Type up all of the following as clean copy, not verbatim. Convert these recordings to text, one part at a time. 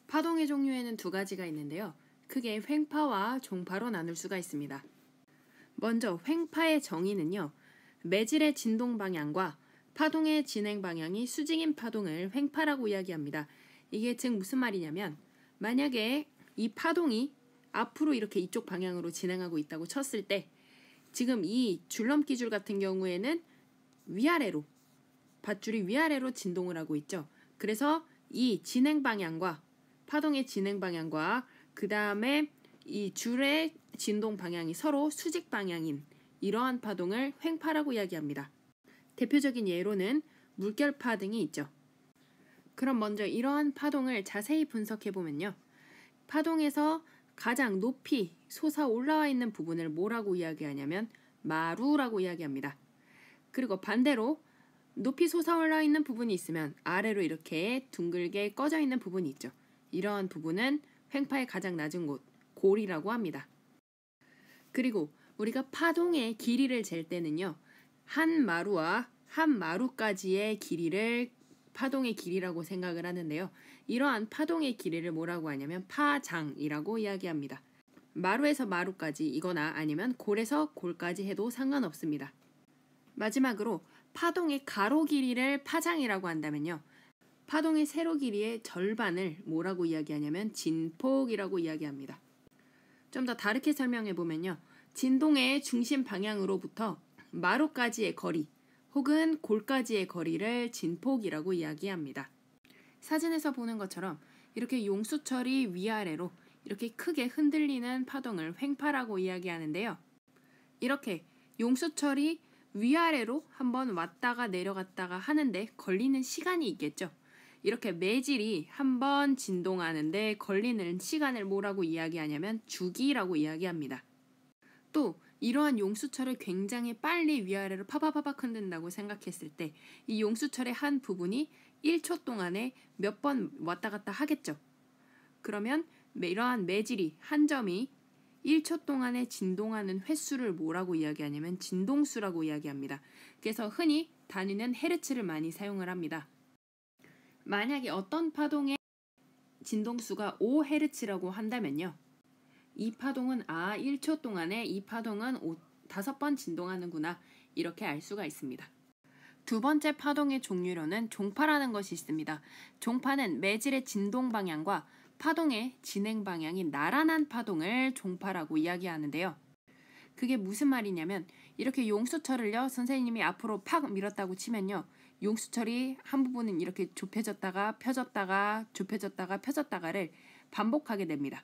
파동의 종류에는 두 가지가 있는데요. 크게 횡파와 종파로 나눌 수가 있습니다. 먼저 횡파의 정의는요. 매질의 진동 방향과 파동의 진행 방향이 수직인 파동을 횡파라고 이야기합니다. 이게 즉 무슨 말이냐면 만약에 이 파동이 앞으로 이렇게 이쪽 방향으로 진행하고 있다고 쳤을 때 지금 이 줄넘기 줄 같은 경우에는 위아래로 밧줄이 위아래로 진동을 하고 있죠. 그래서 이 진행 방향과 파동의 진행 방향과 그 다음에 이 줄의 진동 방향이 서로 수직 방향인 이러한 파동을 횡파라고 이야기합니다. 대표적인 예로는 물결파 등이 있죠. 그럼 먼저 이러한 파동을 자세히 분석해보면요. 파동에서 가장 높이 솟아 올라와 있는 부분을 뭐라고 이야기하냐면 마루라고 이야기합니다. 그리고 반대로 높이 솟아올라 있는 부분이 있으면 아래로 이렇게 둥글게 꺼져 있는 부분이 있죠. 이러한 부분은 횡파의 가장 낮은 곳, 골이라고 합니다. 그리고 우리가 파동의 길이를 잴 때는요. 한 마루와 한 마루까지의 길이를 파동의 길이라고 생각을 하는데요. 이러한 파동의 길이를 뭐라고 하냐면 파장이라고 이야기합니다. 마루에서 마루까지 이거나 아니면 골에서 골까지 해도 상관없습니다. 마지막으로 파동의 가로 길이를 파장이라고 한다면요. 파동의 세로 길이의 절반을 뭐라고 이야기하냐면 진폭이라고 이야기합니다. 좀 더 다르게 설명해 보면요. 진동의 중심 방향으로부터 마루까지의 거리 혹은 골까지의 거리를 진폭이라고 이야기합니다. 사진에서 보는 것처럼 이렇게 용수철이 위아래로 이렇게 크게 흔들리는 파동을 횡파라고 이야기하는데요. 이렇게 용수철이 위아래로 한번 왔다가 내려갔다가 하는데 걸리는 시간이 있겠죠. 이렇게 매질이 한번 진동하는데 걸리는 시간을 뭐라고 이야기하냐면 주기라고 이야기합니다. 또 이러한 용수철을 굉장히 빨리 위아래로 파바바박 흔든다고 생각했을 때 이 용수철의 한 부분이 1초 동안에 몇 번 왔다 갔다 하겠죠. 그러면 이러한 매질이 한 점이 1초 동안에 진동하는 횟수를 뭐라고 이야기하냐면 진동수라고 이야기합니다. 그래서 흔히 단위는 헤르츠를 많이 사용을 합니다. 만약에 어떤 파동의 진동수가 5헤르츠라고 한다면요. 이 파동은 1초 동안에 이 파동은 5번 진동하는구나 이렇게 알 수가 있습니다. 두 번째 파동의 종류로는 종파라는 것이 있습니다. 종파는 매질의 진동 방향과 파동의 진행 방향이 나란한 파동을 종파라고 이야기하는데요. 그게 무슨 말이냐면 이렇게 용수철을요. 선생님이 앞으로 팍 밀었다고 치면요. 용수철이 한 부분은 이렇게 좁혀졌다가 펴졌다가 좁혀졌다가 펴졌다가를 반복하게 됩니다.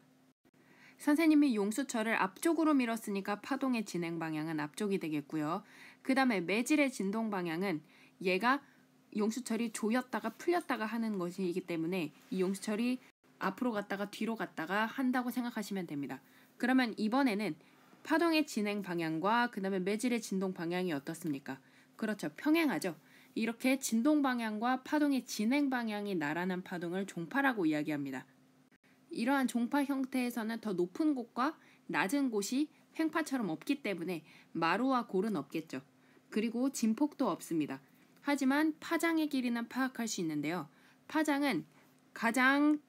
선생님이 용수철을 앞쪽으로 밀었으니까 파동의 진행 방향은 앞쪽이 되겠고요. 그 다음에 매질의 진동 방향은 얘가 용수철이 조였다가 풀렸다가 하는 것이기 때문에 이 용수철이 앞으로 갔다가 뒤로 갔다가 한다고 생각하시면 됩니다. 그러면 이번에는 파동의 진행 방향과 그 다음에 매질의 진동 방향이 어떻습니까? 그렇죠. 평행하죠. 이렇게 진동 방향과 파동의 진행 방향이 나란한 파동을 종파라고 이야기합니다. 이러한 종파 형태에서는 더 높은 곳과 낮은 곳이 횡파처럼 없기 때문에 마루와 골은 없겠죠. 그리고 진폭도 없습니다. 하지만 파장의 길이는 파악할 수 있는데요. 파장은 가장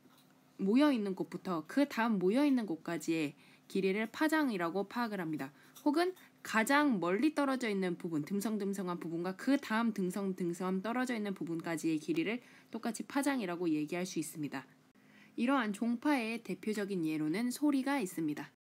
모여있는 곳부터 그 다음 모여있는 곳까지의 길이를 파장이라고 파악을 합니다. 혹은 가장 멀리 떨어져 있는 부분, 듬성듬성한 부분과 그 다음 듬성듬성 떨어져 있는 부분까지의 길이를 똑같이 파장이라고 얘기할 수 있습니다. 이러한 종파의 대표적인 예로는 소리가 있습니다.